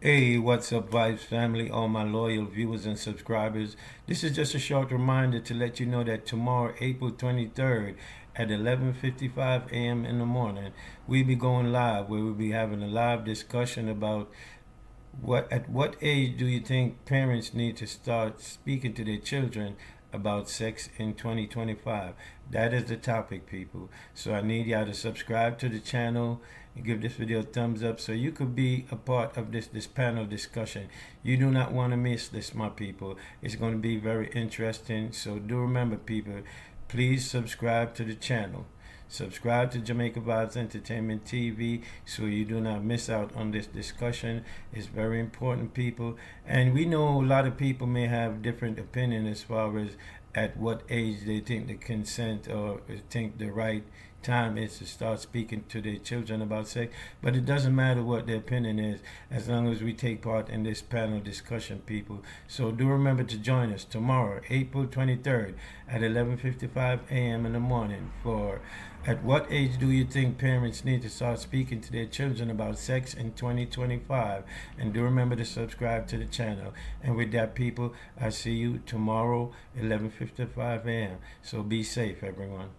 Hey, what's up, Vibes family, all my loyal viewers and subscribers? This is just a short reminder to let you know that tomorrow, April 23rd, at 11:55 a.m. in the morning, we'll be going live where we'll be having a live discussion about at what age do you think parents need to start speaking to their children about sex in 2025? That is the topic, people. So I need y'all to subscribe to the channel and give this video a thumbs up so you could be a part of this panel discussion. You do not want to miss this, my people. It's going to be very interesting. So do remember, people, please subscribe to the channel. Subscribe to Jamaica Vibes Entertainment TV so you do not miss out on this discussion. It's very important, people. And we know a lot of people may have different opinion as far as at what age they think the consent or think the right time is to start speaking to their children about sex. But it doesn't matter what their opinion is as long as we take part in this panel discussion, people. So do remember to join us tomorrow, April 23rd at 11:55 a.m. in the morning for at what age do you think parents need to start speaking to their children about sex in 2025? And do remember to subscribe to the channel. And with that, people, I see you tomorrow, 11:55 a.m. So be safe, everyone.